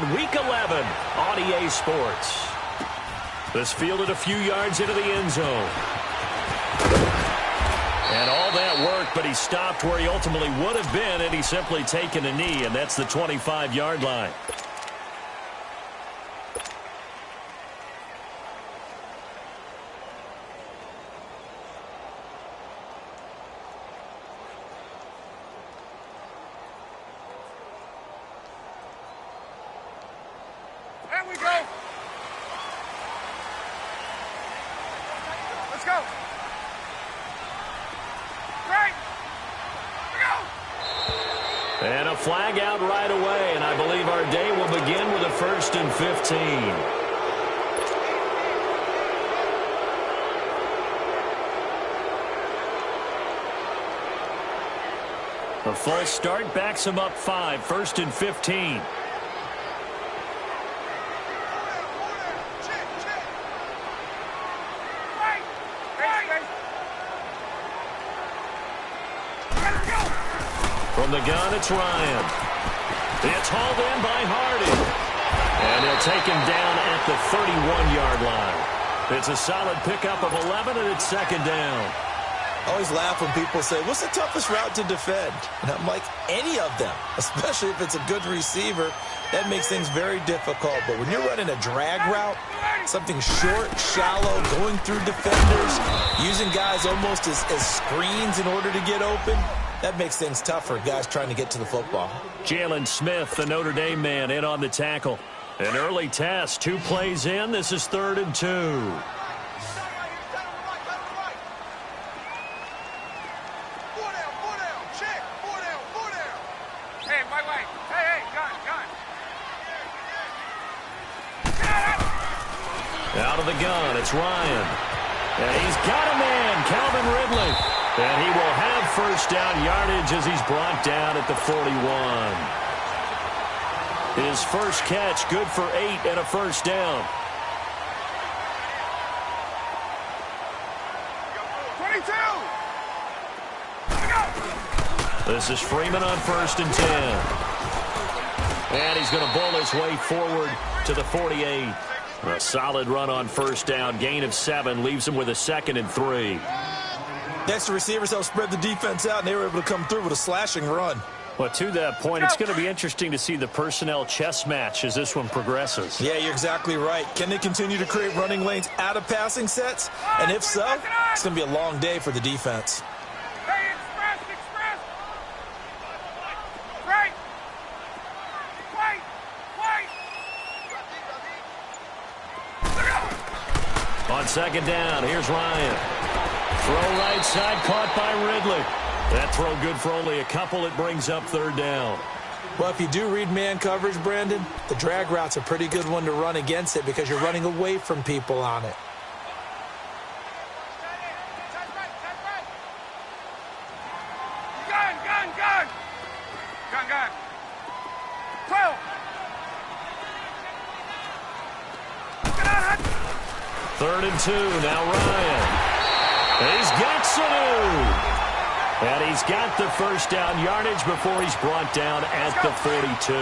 in Week 11 on EA Sports. This fielded a few yards into the end zone. And all that work, but he stopped where he ultimately would have been, and he's simply taken a knee, and that's the 25-yard line. There we go. Let's go. Right. Here we go. And a flag out right away, and I believe our day will begin with a 1st and 15. A false start backs him up 5, 1st and 15. From the gun, it's Ryan. It's hauled in by Hardy. And he'll take him down at the 31-yard line. It's a solid pickup of 11, and it's 2nd down. I always laugh when people say, what's the toughest route to defend? And I'm like, any of them, especially if it's a good receiver. That makes things very difficult. But when you're running a drag route, something short, shallow, going through defenders, using guys almost as screens in order to get open, that makes things tough for guys trying to get to the football. Jalen Smith, the Notre Dame man, in on the tackle. An early test, 2 plays in. This is 3rd and 2. Hey, my way. Hey, gun. Out of the gun, it's Ryan. And he's got a man, Calvin Ridley. And he will have 1st down yardage as he's brought down at the 41. His first catch, good for 8 and a 1st down. 22. This is Freeman on 1st and 10. And he's going to bull his way forward to the 48. A solid run on 1st down. Gain of 7 leaves him with a 2nd and 3. Next, the receivers helped spread the defense out, and they were able to come through with a slashing run. Well, to that point, it's going to be interesting to see the personnel chess match as this one progresses. Yeah, you're exactly right. Can they continue to create running lanes out of passing sets? And if so, it's going to be a long day for the defense. Hey, express. Right. Wait. On 2nd down, here's Ryan. Throw right side, caught by Ridley. That throw good for only a couple. It brings up 3rd down. Well, if you do read man coverage, Brandon, the drag route's a pretty good one to run against it because you're running away from people on it. Gun. 12. 3rd and 2, now Ryan. He's got Sanu. And he's got the 1st down yardage before he's brought down at the 42.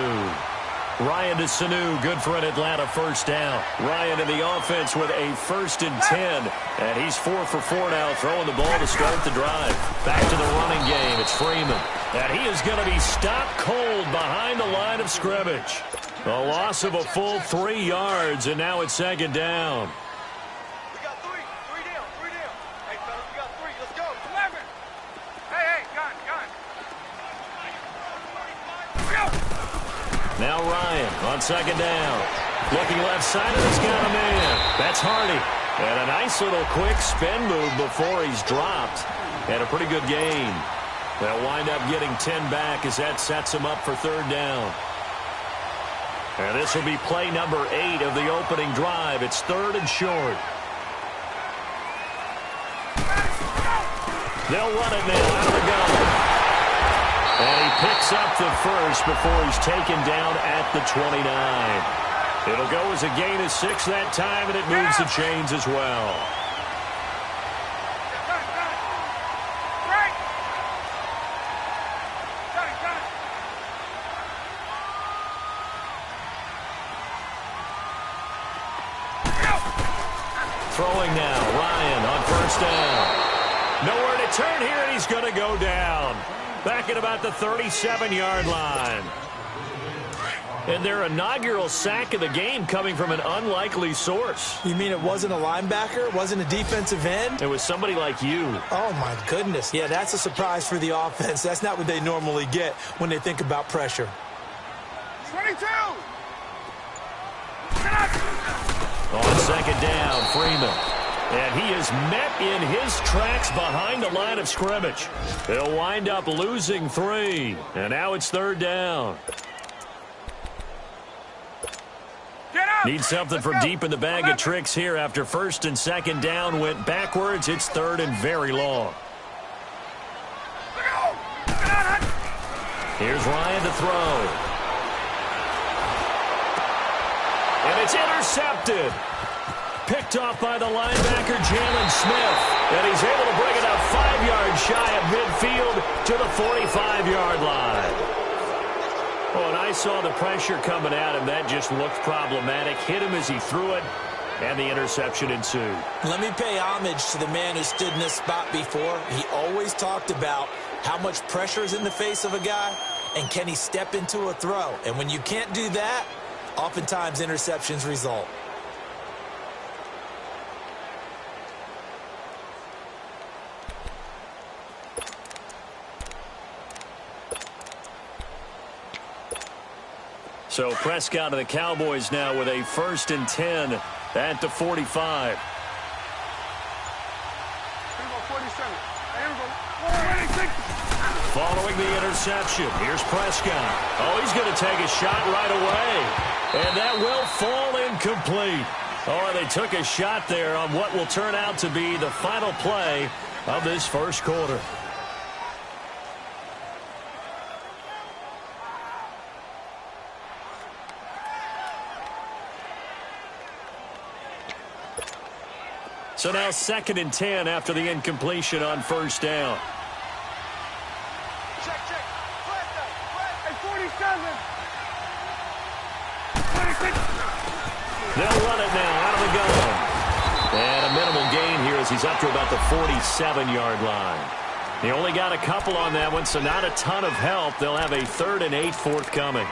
Ryan to Sanu, good for an Atlanta 1st down. Ryan in the offense with a 1st and 10. And he's 4 for 4 now, throwing the ball to start the drive. Back to the running game, it's Freeman. And he is going to be stopped cold behind the line of scrimmage. A loss of a full 3 yards, and now it's 2nd down. Now Ryan on 2nd down. Looking left side, and he's got a man. That's Hardy. And a nice little quick spin move before he's dropped. And a pretty good gain. They'll wind up getting 10 back as that sets him up for 3rd down. And this will be play number 8 of the opening drive. It's 3rd and short. They'll run it now out of the gun. And he picks up the 1st before he's taken down at the 29. It'll go as a gain of 6 that time, and it moves the chains as well. Throwing now, Ryan on first down. Nowhere to turn here, and he's going to go down. Back at about the 37-yard line. And their inaugural sack of the game coming from an unlikely source. You mean it wasn't a linebacker? It wasn't a defensive end? It was somebody like you. Oh, my goodness. Yeah, that's a surprise for the offense. That's not what they normally get when they think about pressure. 22! On second down, Freeman. And he is met in his tracks behind the line of scrimmage. They'll wind up losing 3. And now it's third down. Need something from deep in the bag of tricks here after first and second down went backwards. It's third and very long. Here's Ryan to throw. And it's intercepted. Picked off by the linebacker, Jalen Smith. And he's able to bring it up 5 yards shy of midfield to the 45-yard line. Oh, and I saw the pressure coming at him. That just looked problematic. Hit him as he threw it, and the interception ensued. Let me pay homage to the man who stood in this spot before. He always talked about how much pressure is in the face of a guy, and can he step into a throw. And when you can't do that, oftentimes interceptions result. So Prescott and the Cowboys now with a 1st and 10 at the 45. Following the interception, here's Prescott. Oh, he's going to take a shot right away. And that will fall incomplete. Oh, they took a shot there on what will turn out to be the final play of this first quarter. So now 2nd and 10 after the incompletion on first down. Check. Hey, 47. 26. They'll run it now out of the gun. And a minimal gain here as he's up to about the 47-yard line. He only got a couple on that one, so not a ton of help. They'll have a 3rd and 8 forthcoming.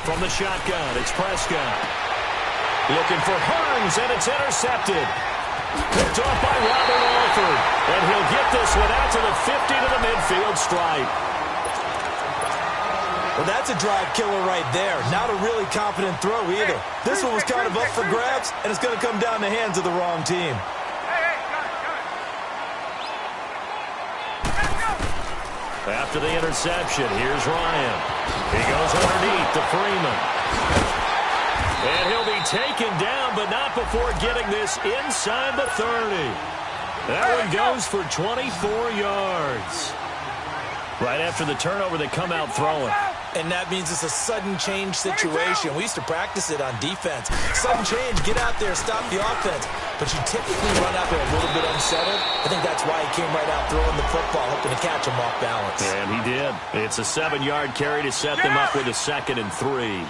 From the shotgun, it's Prescott. Looking for Hearns, and it's intercepted. Picked off by Robert Alford. And he'll get this one out to the 50 to the midfield stripe. Well, that's a drive killer right there. Not a really confident throw either. This one was kind of up for grabs, and it's going to come down the hands of the wrong team. After the interception, here's Ryan. He goes underneath to Freeman. And he'll be taken down, but not before getting this inside the 30. That one goes for 24 yards. Right after the turnover, they come out throwing. And that means it's a sudden change situation. We used to practice it on defense. Sudden change, get out there, stop the offense. But you typically run out there a little bit unsettled. I think that's why he came right out throwing the football, hoping to catch him off balance. And he did. It's a 7-yard carry to set them up with a 2nd and 3.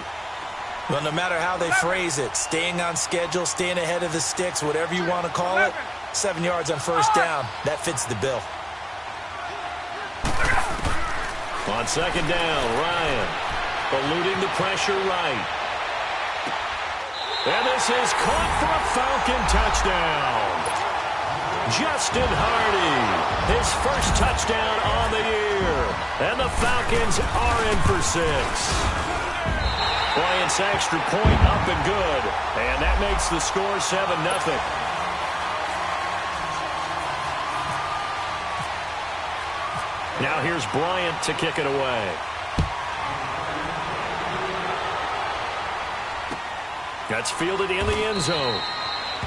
Well, no matter how they phrase it, staying on schedule, staying ahead of the sticks, whatever you want to call it, 7 yards on first down, that fits the bill. On second down, Ryan eluding the pressure right. And this is caught for a Falcon touchdown. Justin Hardy, his first touchdown on the year. And the Falcons are in for 6. Bryant's extra point up and good. And that makes the score 7-0. Now here's Bryant to kick it away. That's fielded in the end zone.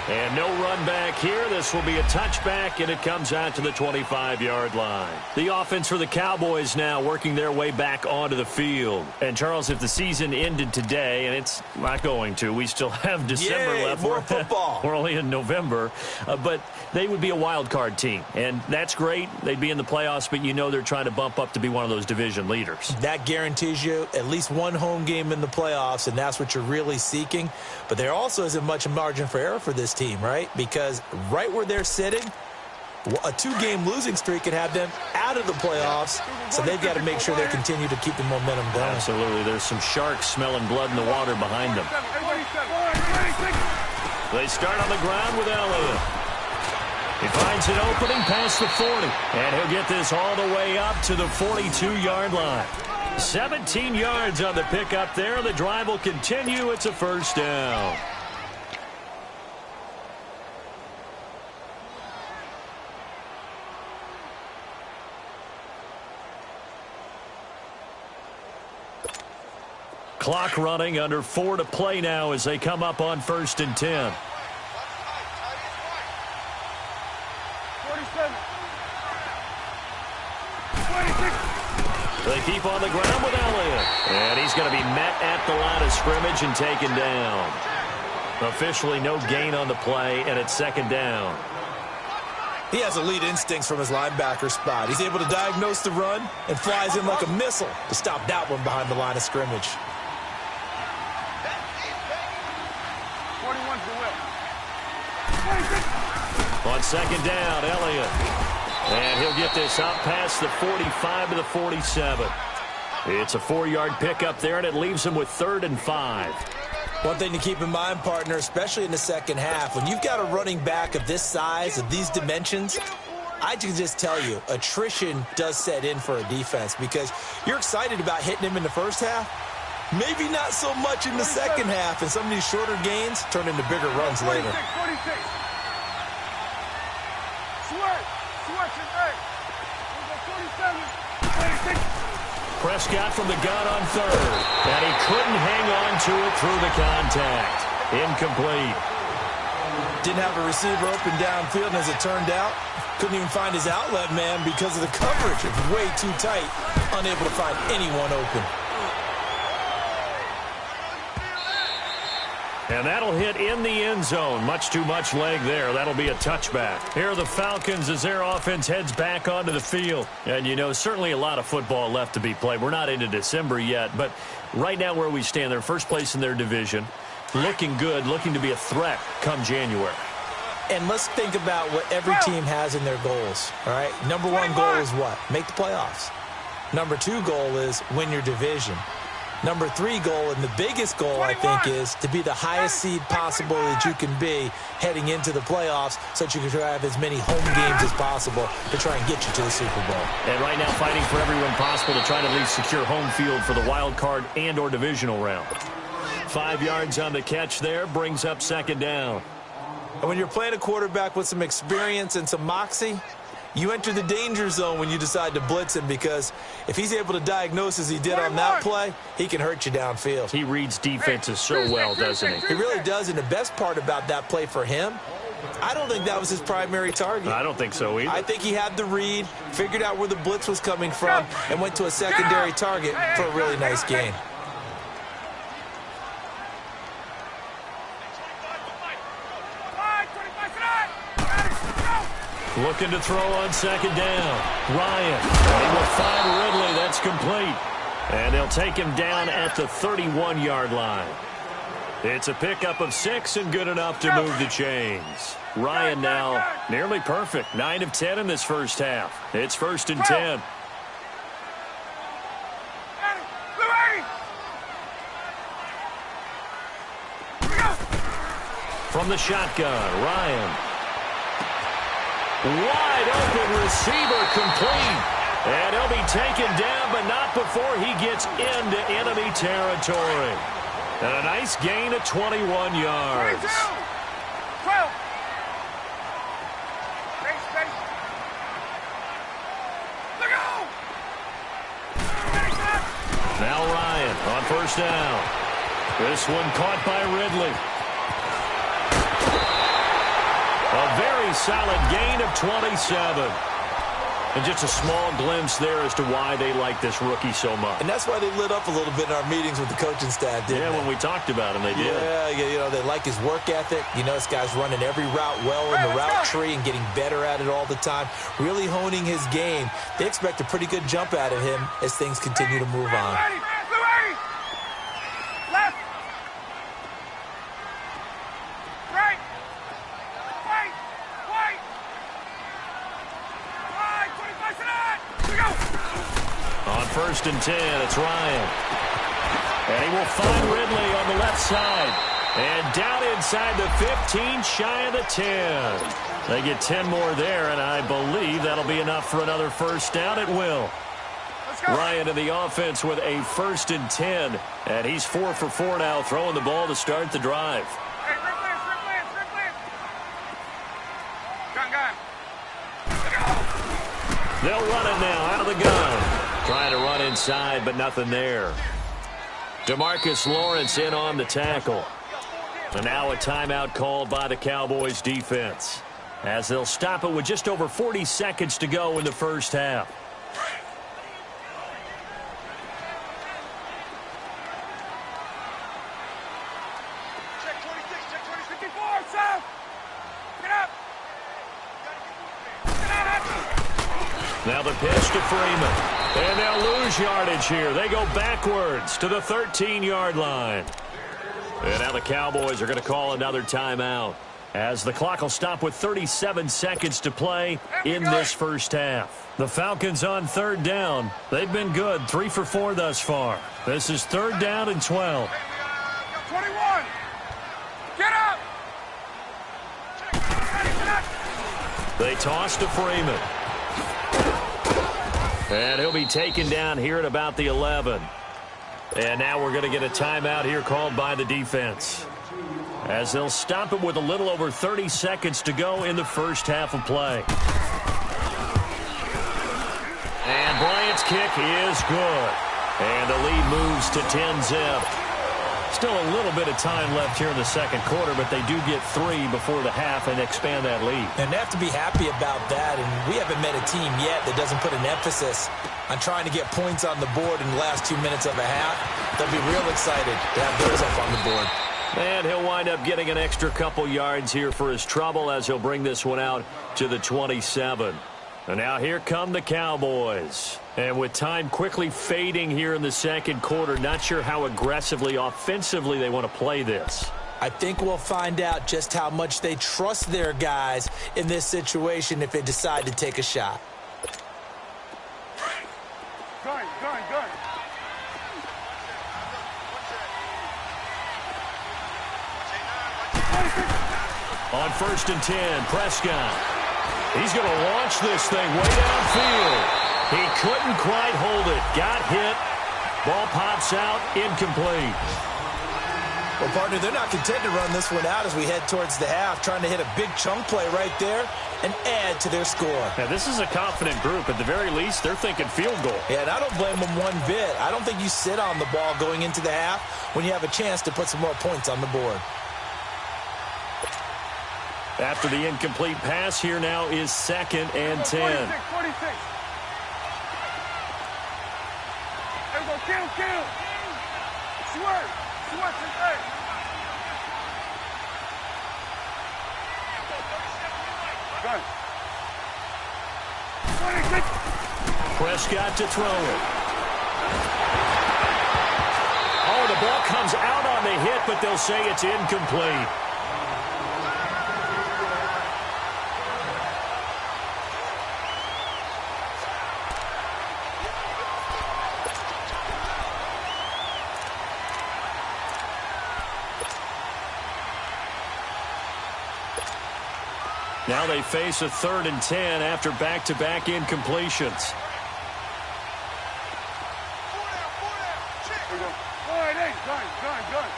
And no run back here. This will be a touchback, and it comes out to the 25-yard line. The offense for the Cowboys now working their way back onto the field. And, Charles, if the season ended today, and it's not going to, we still have December left. More football. We're only in November. But they would be a wild card team, and that's great. They'd be in the playoffs, but you know they're trying to bump up to be one of those division leaders. That guarantees you at least one home game in the playoffs, and that's what you're really seeking. But there also isn't much margin for error for this team, right? Because right where they're sitting, a 2-game losing streak could have them out of the playoffs, so they've got to make sure they continue to keep the momentum going. Absolutely. There's some sharks smelling blood in the water behind them. They start on the ground with Elliott. He finds an opening past the 40, and he'll get this all the way up to the 42-yard line. 17 yards on the pickup there. The drive will continue. It's a first down. Clock running, under 4 to play now as they come up on 1st and 10. 47. 26. They keep on the ground with Elliott. And he's going to be met at the line of scrimmage and taken down. Officially no gain on the play, and it's 2nd down. He has elite instincts from his linebacker spot. He's able to diagnose the run and flies in like a missile to stop that one behind the line of scrimmage. 41's the whip. 26. On 2nd down, Elliott. And he'll get this out past the 45 to the 47. It's a 4-yard pickup there, and it leaves him with 3rd and 5. One thing to keep in mind, partner, especially in the second half, when you've got a running back of this size, of these dimensions, I can just tell you, attrition does set in for a defense because you're excited about hitting him in the first half. Maybe not so much in the second half, and some of these shorter gains turn into bigger runs later. 46. Prescott from the gun on 3rd. And he couldn't hang on to it through the contact. Incomplete. Didn't have a receiver open downfield, and as it turned out, couldn't even find his outlet man because of the coverage. It was way too tight, unable to find anyone open. And that'll hit in the end zone. Much too much leg there. That'll be a touchback. Here are the Falcons as their offense heads back onto the field. And, you know, certainly a lot of football left to be played. We're not into December yet, but right now where we stand, they're first place in their division. Looking good, looking to be a threat come January. And let's think about what every team has in their goals, all right? Number 1 goal is what? Make the playoffs. Number 2 goal is win your division. Number 3 goal, and the biggest goal, I think, is to be the highest seed possible that you can be heading into the playoffs so that you can have as many home games as possible to try and get you to the Super Bowl. And right now fighting for everyone possible to try to at least secure home field for the wild card and or divisional round. 5 yards on the catch there, brings up 2nd down. And when you're playing a quarterback with some experience and some moxie, you enter the danger zone when you decide to blitz him because if he's able to diagnose as he did on that play, he can hurt you downfield. He reads defenses so well, doesn't he? He really does, and the best part about that play for him, I don't think that was his primary target. I don't think so either. I think he had the read, figured out where the blitz was coming from, and went to a secondary target for a really nice gain. Looking to throw on 2nd down. Ryan. He will find Ridley. That's complete. And they'll take him down at the 31-yard line. It's a pickup of 6 and good enough to move the chains. Ryan now nearly perfect. 9 of 10 in this first half. It's 1st and 10. From the shotgun, Ryan. Wide open receiver complete. And he'll be taken down, but not before he gets into enemy territory. And a nice gain of 21 yards. 12. Space. Look out! Now Ryan on 1st down. This one caught by Ridley. A very solid gain of 27. And just a small glimpse there as to why they like this rookie so much. And that's why they lit up a little bit in our meetings with the coaching staff, didn't they? When we talked about him, they did. Yeah, they like his work ethic. This guy's running every route well in the route tree and getting better at it all the time, really honing his game. They expect a pretty good jump out of him as things continue to move on. Left. Right. White. 25 to that. Here we go. On 1st and 10, it's Ryan. And he will find Ridley on the left side. And down inside the 15, shy of the 10. They get 10 more there, and I believe that'll be enough for another first down. It will. Ryan in the offense with a 1st and 10. And he's 4 for 4 now, throwing the ball to start the drive. Hey, Ripley. Gun. They'll run it now out of the gun. Trying to run inside, but nothing there. DeMarcus Lawrence in on the tackle. And now a timeout called by the Cowboys defense, as they'll stop it with just over 40 seconds to go in the first half. Check 26, 54, Sam. Get up. Now the pitch to Freeman. And they'll lose yardage here. They go backwards to the 13-yard line. And now the Cowboys are going to call another timeout, as the clock will stop with 37 seconds to play in this first half. The Falcons on 3rd down. They've been good, 3 for 4 thus far. This is 3rd down and 12. 21. Get up. They toss to Freeman. And he'll be taken down here at about the 11. And now we're going to get a timeout here called by the defense, as they'll stop it with a little over 30 seconds to go in the first half of play. And Bryant's kick is good. And the lead moves to 10-zip. Still a little bit of time left here in the second quarter, but they do get 3 before the half and expand that lead. And they have to be happy about that, and we haven't met a team yet that doesn't put an emphasis on trying to get points on the board in the last 2 minutes of a half. They'll be real excited to have those up on the board. And he'll wind up getting an extra couple yards here for his trouble, as he'll bring this one out to the 27. And now here come the Cowboys. And with time quickly fading here in the second quarter, not sure how aggressively, offensively they want to play this. I think we'll find out just how much they trust their guys in this situation if they decide to take a shot. Gun. On 1st and 10, Prescott. He's going to launch this thing way downfield. He couldn't quite hold it. Got hit. Ball pops out. Incomplete. Well, partner, they're not content to run this one out as we head towards the half, trying to hit a big chunk play right there and add to their score. Now, this is a confident group. At the very least, they're thinking field goal. Yeah, and I don't blame them one bit. I don't think you sit on the ball going into the half when you have a chance to put some more points on the board. After the incomplete pass, here now is 2nd and 10. 46. There we go. Kill. Swerve. Hey. Gun. 26. Prescott to throw it. Oh, the ball comes out on the hit, but they'll say it's incomplete. Now they face a 3rd and 10 after back-to-back incompletions. Gun.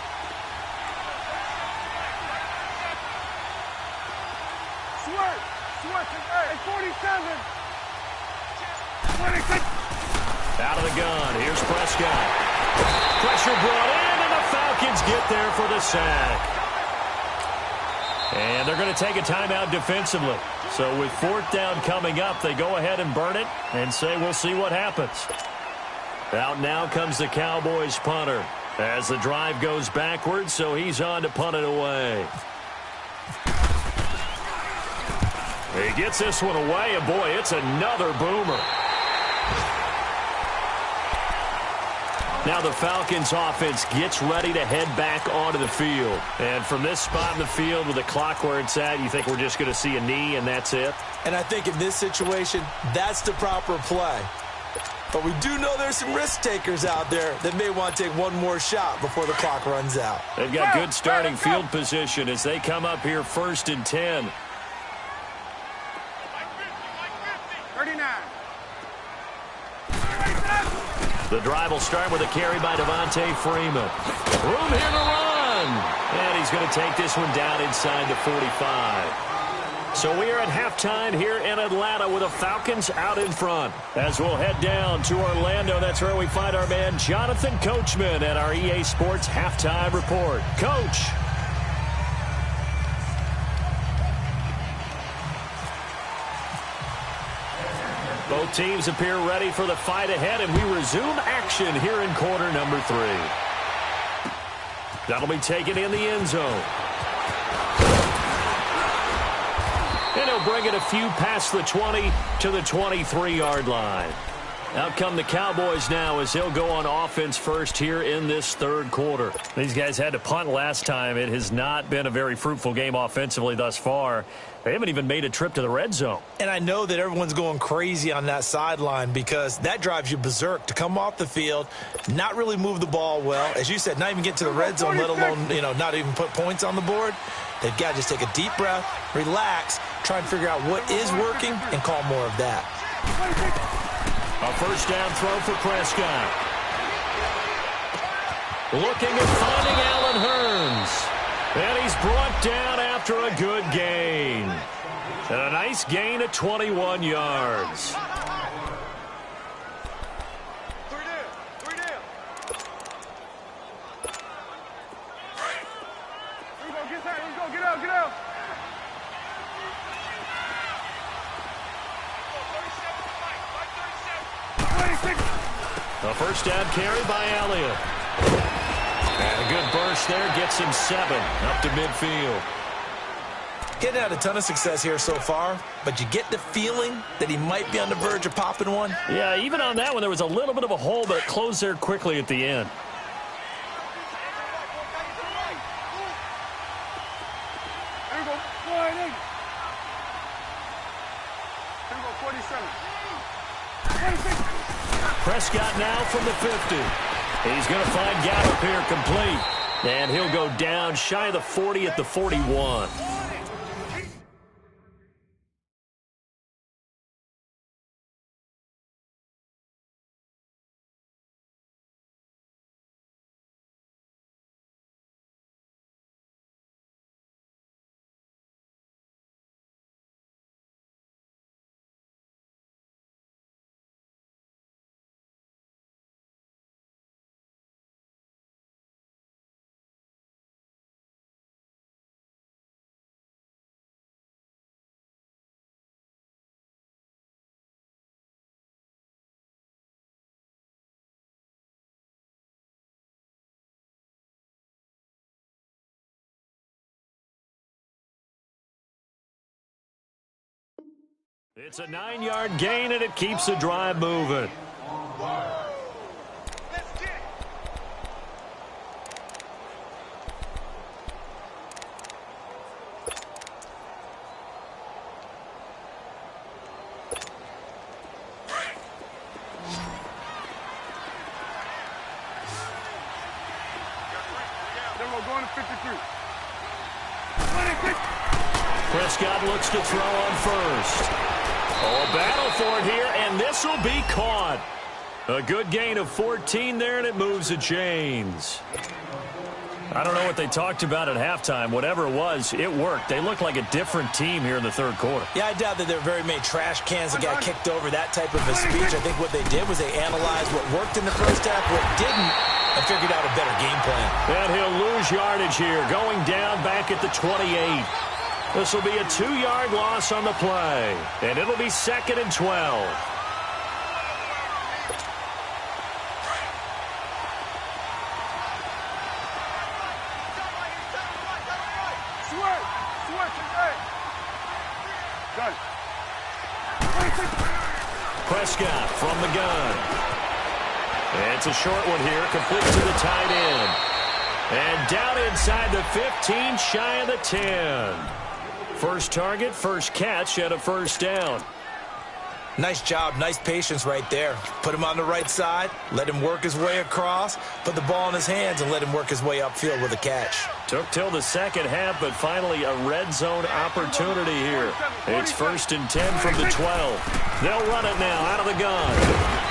Swerve. 47. 26. Out of the gun. Here's Prescott. Pressure brought in, and the Falcons get there for the sack. And they're going to take a timeout defensively. So with fourth down coming up, they go ahead and burn it and say we'll see what happens. Out now comes the Cowboys punter as the drive goes backwards, so he's on to punt it away. He gets this one away, and boy, it's another boomer. Now the Falcons offense gets ready to head back onto the field. And from this spot in the field with the clock where it's at, you think we're just going to see a knee and that's it? And I think in this situation, that's the proper play. But we do know there's some risk takers out there that may want to take one more shot before the clock runs out. They've got good starting field position as they come up here 1st and 10. 39. The drive will start with a carry by Devontae Freeman. Room here to run. And he's going to take this one down inside the 45. So we are at halftime here in Atlanta with the Falcons out in front. As we'll head down to Orlando, that's where we find our man Jonathan Coachman at our EA Sports Halftime Report. Coach. Both teams appear ready for the fight ahead, and we resume action here in quarter number 3. That'll be taken in the end zone. And he'll bring it a few past the 20 to the 23-yard line. Out come the Cowboys now as they'll go on offense first here in this third quarter. These guys had to punt last time. It has not been a very fruitful game offensively thus far. They haven't even made a trip to the red zone. And I know that everyone's going crazy on that sideline because that drives you berserk to come off the field, not really move the ball well. As you said, not even get to the red zone, let alone, not even put points on the board. They've got to just take a deep breath, relax, try and figure out what is working, and call more of that. A first down throw for Prescott. Looking at finding Allen Hurns. And he's brought down after a good gain. And a nice gain of 21 yards. Get out. A first down carry by Elliott. And a good burst there gets him 7 up to midfield. Getting had a ton of success here so far, but you get the feeling that he might be on the verge of popping one. Yeah, even on that one, there was a little bit of a hole, but it closed there quickly at the end. There you go. 47. 26. Prescott now from the 50. He's going to find Gallup here complete. And he'll go down shy of the 40 at the 41. It's a 9-yard gain, and it keeps the drive moving. Then we're going to 53. Prescott looks to throw on first. Oh, a battle for it here, and this will be caught. A good gain of 14 there, and it moves the chains. I don't know what they talked about at halftime. Whatever it was, it worked. They look like a different team here in the third quarter. Yeah, I doubt that there are very many trash cans that got kicked over, that type of a speech. I think what they did was they analyzed what worked in the first half, what didn't, and figured out a better game plan. And he'll lose yardage here, going down back at the 28. This will be a 2-yard loss on the play, and it'll be 2nd and 12. Prescott from the gun. And it's a short one here, complete to the tight end. And down inside the 15, shy of the 10. First target, first catch, and a first down. Nice job, nice patience right there. Put him on the right side, let him work his way across, put the ball in his hands, and let him work his way upfield with a catch. Took till the second half, but finally a red zone opportunity here. It's 1st and 10 from the 12. They'll run it now out of the gun.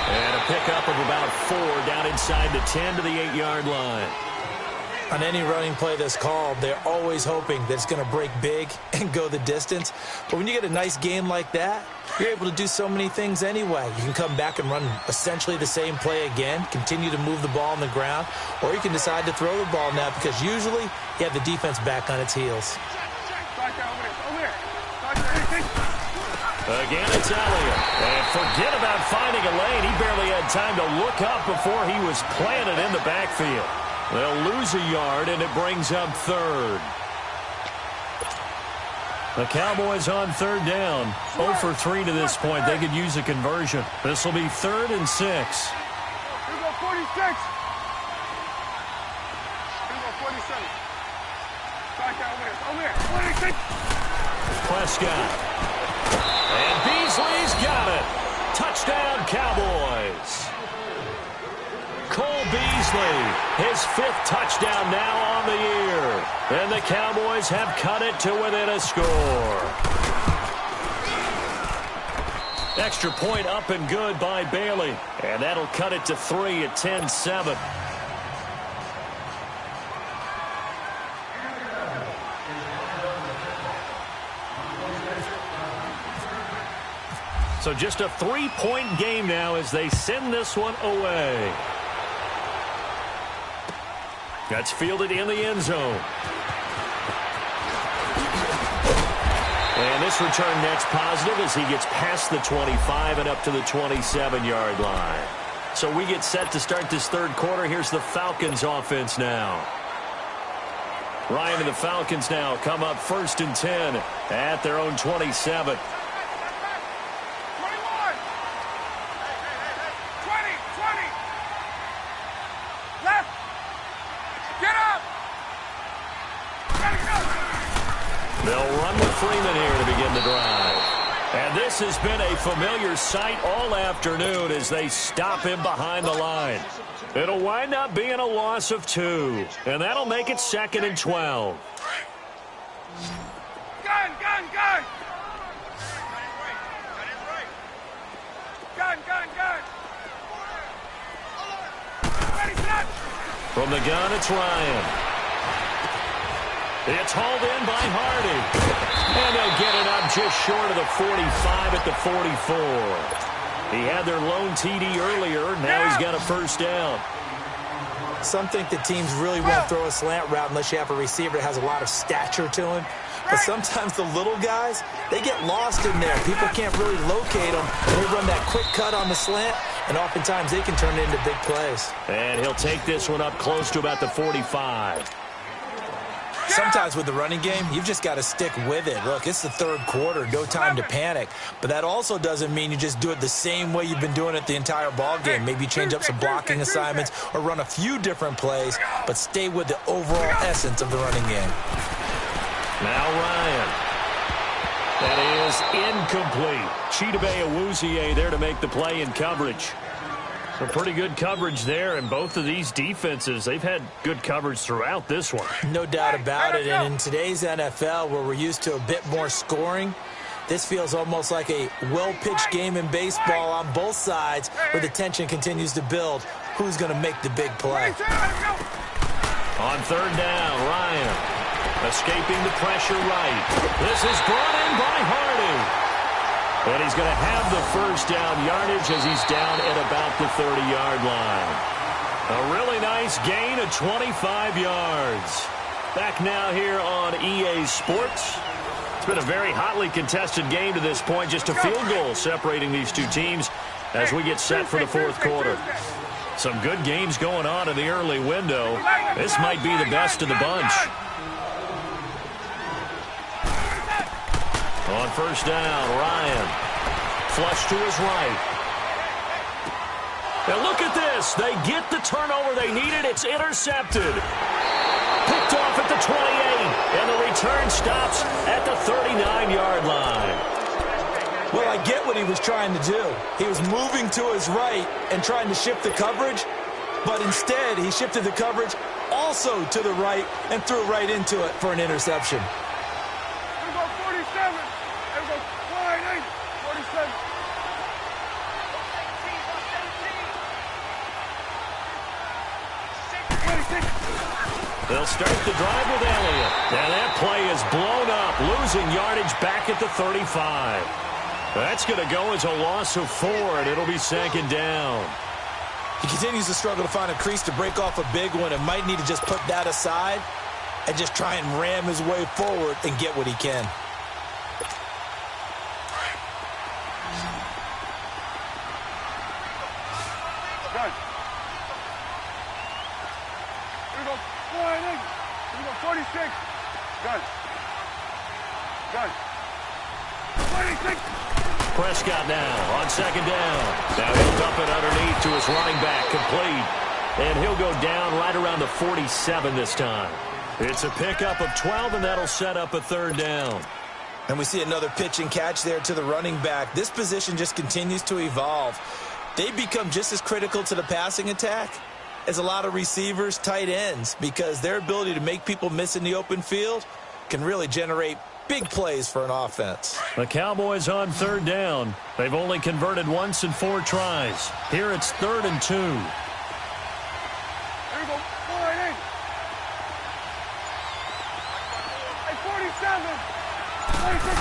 And a pickup of about 4 down inside the 10 to the 8-yard line. On any running play that's called, they're always hoping that it's going to break big and go the distance. But when you get a nice game like that, you're able to do so many things anyway. You can come back and run essentially the same play again, continue to move the ball on the ground, or you can decide to throw the ball now because usually you have the defense back on its heels. Again, it's Elliott. And forget about finding a lane. He barely had time to look up before he was planted in the backfield. They'll lose a yard, and it brings up 3rd. The Cowboys on 3rd down. 0 for 3 to this point. They could use a conversion. This will be 3rd and 6. Here we go, 46. Here we go, 47. Back out over here. 46. Prescott. And Beasley's got it. Touchdown, Cowboys. Cole Beasley, his 5th touchdown now on the year. And the Cowboys have cut it to within a score. Extra point up and good by Bailey. And that'll cut it to 3 at 10-7. So just a 3-point game now as they send this one away. That's fielded in the end zone. And this return net's positive as he gets past the 25 and up to the 27-yard line. So we get set to start this 3rd quarter. Here's the Falcons offense now. Ryan and the Falcons now come up 1st and 10 at their own 27. They'll run with Freeman here to begin the drive. And this has been a familiar sight all afternoon as they stop him behind the line. It'll wind up being a loss of 2. And that'll make it 2nd and 12. Gun! Ready, set! From the gun, it's Ryan. It's hauled in by Hardy. And they'll get it up just short of the 45 at the 44. He had their lone TD earlier. Now he's got a first down. Some think that teams really won't throw a slant route unless you have a receiver that has a lot of stature to him. But sometimes the little guys, they get lost in there. People can't really locate them. They run that quick cut on the slant, and oftentimes they can turn it into big plays. And he'll take this one up close to about the 45. Sometimes with the running game, you've just got to stick with it. Look, it's the 3rd quarter, no time to panic. But that also doesn't mean you just do it the same way you've been doing it the entire ball game. Maybe change up some blocking assignments or run a few different plays, but stay with the overall essence of the running game. Now Ryan. That is incomplete. Chidobe Awuzie there to make the play in coverage. Some pretty good coverage there, and both of these defenses, they've had good coverage throughout this one. No doubt about it, and in today's NFL, where we're used to a bit more scoring, this feels almost like a well-pitched game in baseball on both sides, where the tension continues to build. Who's going to make the big play? On 3rd down, Ryan escaping the pressure right. This is brought in by Hardy. And he's going to have the first down yardage as he's down at about the 30-yard line. A really nice gain of 25 yards. Back now here on EA Sports. been a very hotly contested game to this point. Just a field goal separating these two teams as we get set for the fourth quarter. Some good games going on in the early window. This might be the best of the bunch. On first down, Ryan. Flush to his right. And look at this. They get the turnover they needed. It's intercepted. Picked off at the 28, and the return stops at the 39-yard line. Well, I get what he was trying to do. He was moving to his right and trying to shift the coverage, but instead he shifted the coverage also to the right and threw right into it for an interception. Here we go, 47. Here we go, 48, 47. They'll start the drive with Elliott. And that play is blown up, losing yardage back at the 35. That's going to go as a loss of 4, and it'll be second down. He continues to struggle to find a crease to break off a big one and might need to just put that aside and just try and ram his way forward and get what he can. Good. Here we go, 48. Here we go, 46. Good. Good. 26. Prescott now on second down. Now he'll dump it underneath to his running back, complete. And he'll go down right around the 47 this time. It's a pickup of 12, and that'll set up a third down. And we see another pitch and catch there to the running back. This position just continues to evolve. They become just as critical to the passing attack as a lot of receivers, tight ends, because their ability to make people miss in the open field can really generate big plays for an offense. The Cowboys on third down. They've only converted once in 4 tries. Here it's 3rd and 2. Here we go, 48. Hey, 47. 46.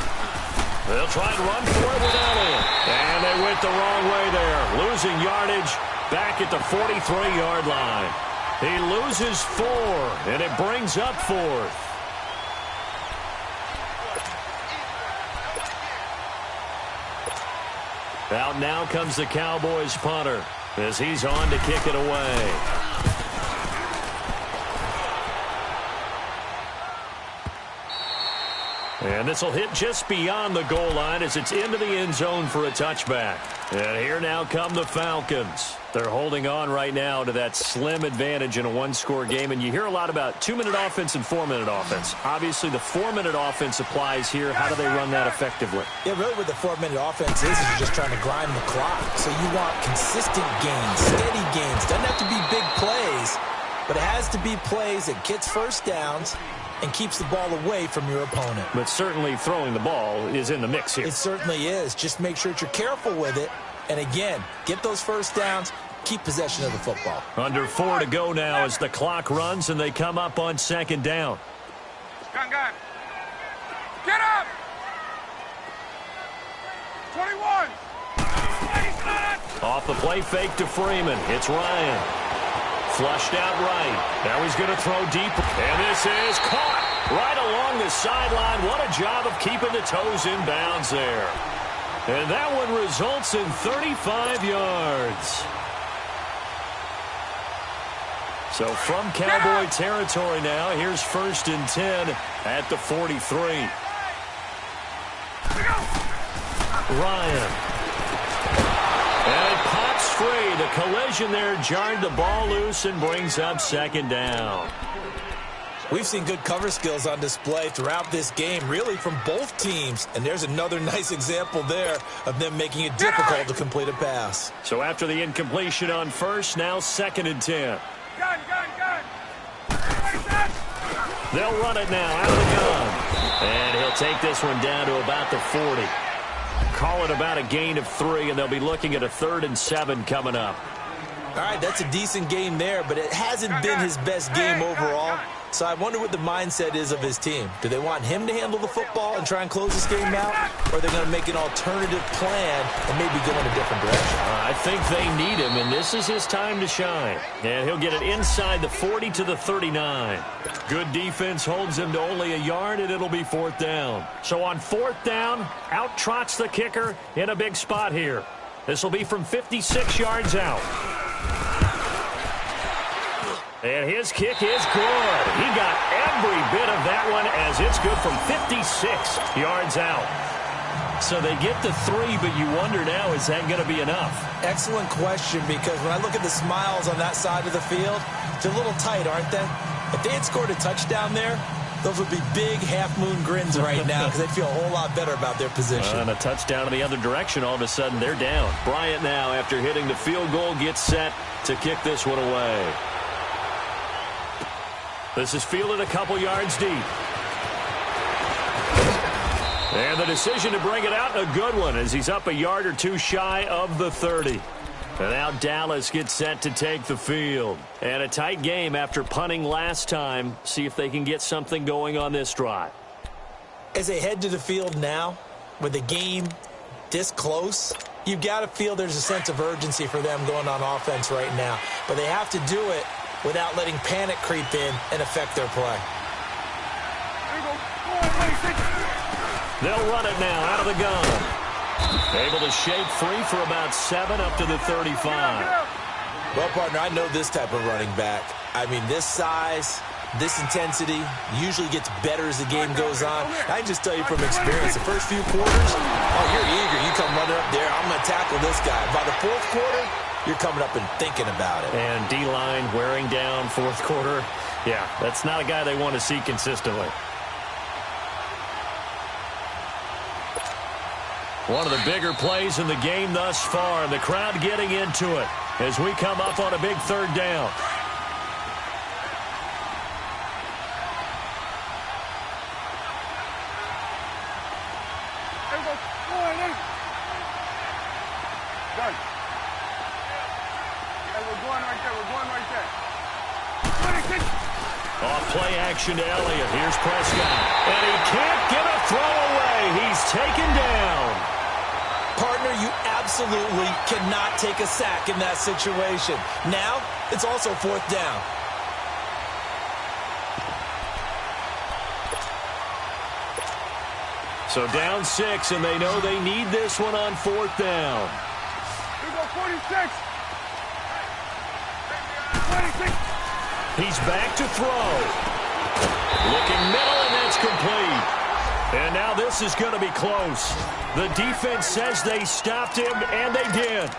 They'll try and run for it with Elliott. And they went the wrong way there. Losing yardage back at the 43-yard line. He loses 4, and it brings up 4th. Out now comes the Cowboys punter as he's on to kick it away. And this will hit just beyond the goal line as it's into the end zone for a touchback. And here now come the Falcons. They're holding on right now to that slim advantage in a one-score game. And you hear a lot about 2-minute offense and 4-minute offense. Obviously, the 4-minute offense applies here. How do they run that effectively? Yeah, really what the 4-minute offense is you're just trying to grind the clock. So you want consistent gains, steady gains. Doesn't have to be big plays, but it has to be plays that gets first downs and keeps the ball away from your opponent. But certainly throwing the ball is in the mix here. It certainly is. Just make sure that you're careful with it. And again, get those first downs, keep possession of the football. Under 4 to go now as the clock runs and they come up on second down. Gun. Get up! 21. Off the play fake to Freeman. It's Ryan. Flushed out right. Now he's going to throw deep. And this is caught right along the sideline. What a job of keeping the toes in bounds there. And that one results in 35 yards. So from Cowboy territory now, here's 1st and 10 at the 43. Ryan. And it pops free. The collision there jarred the ball loose and brings up second down. We've seen good cover skills on display throughout this game, really from both teams. And there's another nice example there of them making it difficult to complete a pass. So after the incompletion on first, now 2nd and 10. Gun. They'll run it now out of the gun. And he'll take this one down to about the 40. Call it about a gain of 3, and they'll be looking at a 3rd and 7 coming up. All right, that's a decent game there, but it hasn't been his best game overall. So I wonder what the mindset is of his team. Do they want him to handle the football and try and close this game out? Or are they going to make an alternative plan and maybe go in a different direction? I think they need him, and this is his time to shine. And he'll get it inside the 40 to the 39. Good defense holds him to only a yard, and it'll be 4th down. So on 4th down, out trots the kicker in a big spot here. This will be from 56 yards out. And his kick is good. He got every bit of that one as it's good from 56 yards out. So they get the 3, but you wonder now, is that going to be enough? Excellent question, because when I look at the smiles on that side of the field, they're a little tight, aren't they? If they had scored a touchdown there, those would be big half-moon grins right now because they'd feel a whole lot better about their position. And a touchdown in the other direction, all of a sudden they're down. Bryant now, after hitting the field goal, gets set to kick this one away. This is fielded a couple yards deep. And the decision to bring it out, a good one, as he's up a yard or two shy of the 30. And now Dallas gets set to take the field. And a tight game after punting last time. See if they can get something going on this drive. As they head to the field now, with the game this close, you've got to feel there's a sense of urgency for them going on offense right now. But they have to do it without letting panic creep in and affect their play. They'll run it now out of the gun. Able to shake free for about 7 up to the 35. Well, partner, I know this type of running back. I mean, this size, this intensity usually gets better as the game goes on. I can just tell you from experience, the first few quarters, oh, you're eager. You come running up there, I'm going to tackle this guy. By the 4th quarter, you're coming up and thinking about it. And D-line wearing down 4th quarter. Yeah, that's not a guy they want to see consistently. One of the bigger plays in the game thus far, and the crowd getting into it as we come up on a big 3rd down. Off play action to Elliott. Here's Prescott. And he can't get a throw away. He's taken down. Partner, you absolutely cannot take a sack in that situation. Now, it's also 4th down. So down 6, and they know they need this one on 4th down. Here we go, 46. 26. He's back to throw. Looking middle, and that's complete. And now this is going to be close. The defense says they stopped him, and they did.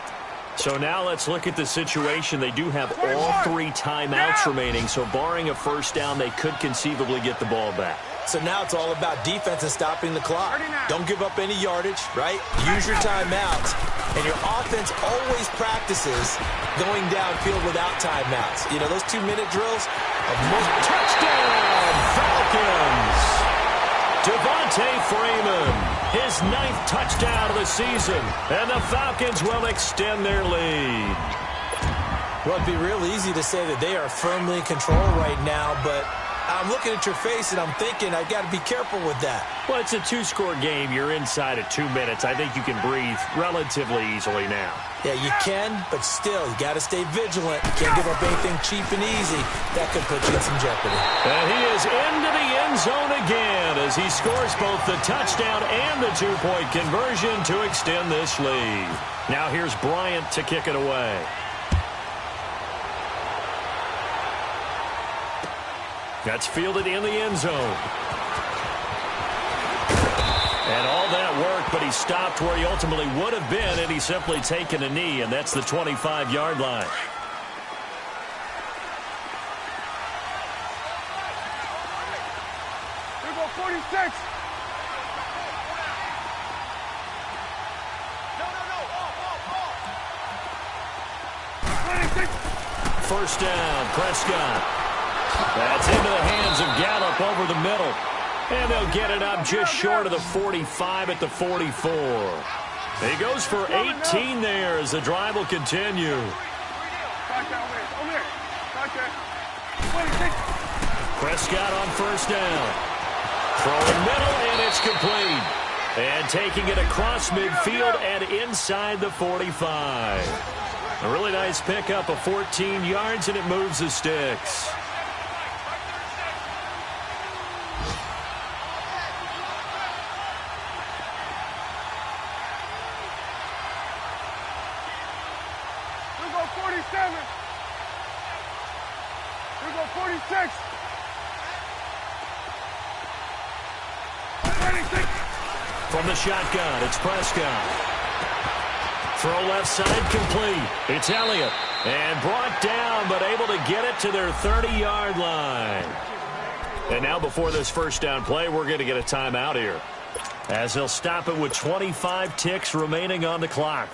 So now let's look at the situation. They do have all 3 timeouts remaining, so barring a first down, they could conceivably get the ball back. So now it's all about defense and stopping the clock. Don't give up any yardage, right? Use your timeouts. And your offense always practices going downfield without timeouts. You know, those 2-minute drills are most... Touchdown, Falcons! Devontae Freeman, his 9th touchdown of the season, and the Falcons will extend their lead. Well, it'd be real easy to say that they are firmly in control right now, but I'm looking at your face and I'm thinking I've got to be careful with that. Well, it's a 2-score game. You're inside of 2 minutes. I think you can breathe relatively easily now. Yeah, you can, but still, you got to stay vigilant. You can't give up anything cheap and easy. That could put you in some jeopardy. And he is into the end zone again as he scores both the touchdown and the 2-point conversion to extend this lead. Now here's Bryant to kick it away. That's fielded in the end zone. And all that work, but he stopped where he ultimately would have been, and he's simply taken a knee, and that's the 25-yard line. Here we go, 46. First down, Prescott. That's into the hands of Gallup over the middle. And they'll get it up just short of the 45 at the 44. He goes for 18 there as the drive will continue. Okay. 26. Prescott on first down. Throwing middle, and it's complete. And taking it across midfield and inside the 45. A really nice pickup of 14 yards, and it moves the sticks. Here go 47. Here go 46. 26. From the shotgun, it's Prescott. Throw left side complete. It's Elliott. And brought down, but able to get it to their 30-yard line. And now before this first down play, we're going to get a timeout here, as he'll stop it with 25 ticks remaining on the clock.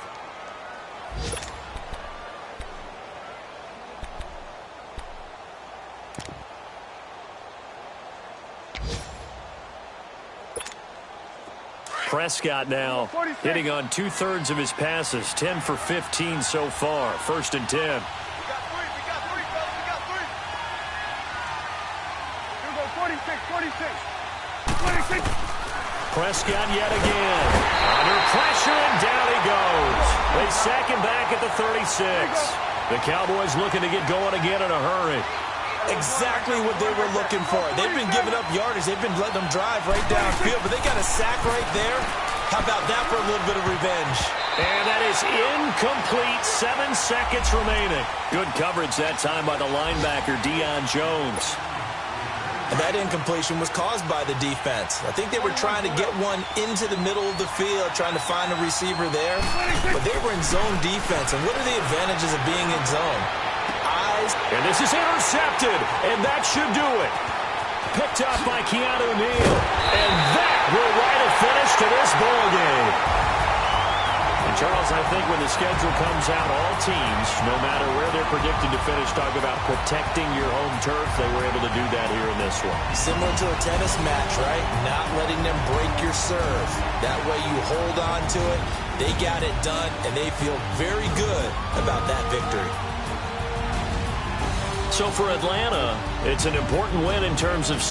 Prescott now hitting on 2/3 of his passes, 10 for 15 so far. 1st and 10. We got three, fellas. We got three. Here go 46, 26. 26. Prescott yet again. Under pressure, and down he goes. They sack him back at the 36. The Cowboys looking to get going again in a hurry. Exactly what they were looking for. They've been giving up yardage. They've been letting them drive right downfield, but they got a sack right there. How about that for a little bit of revenge? And that is incomplete. 7 seconds remaining. Good coverage that time by the linebacker, Deion Jones. And that incompletion was caused by the defense. I think they were trying to get one into the middle of the field, trying to find a receiver there. But they were in zone defense. And what are the advantages of being in zone? And this is intercepted, and that should do it. Picked up by Keanu Neal, and that will write a finish to this ball game. And Charles, I think when the schedule comes out, all teams, no matter where they're predicted to finish, talk about protecting your home turf. They were able to do that here in this one. Similar to a tennis match, right? Not letting them break your serve. That way you hold on to it. They got it done, and they feel very good about that victory. So for Atlanta, it's an important win in terms of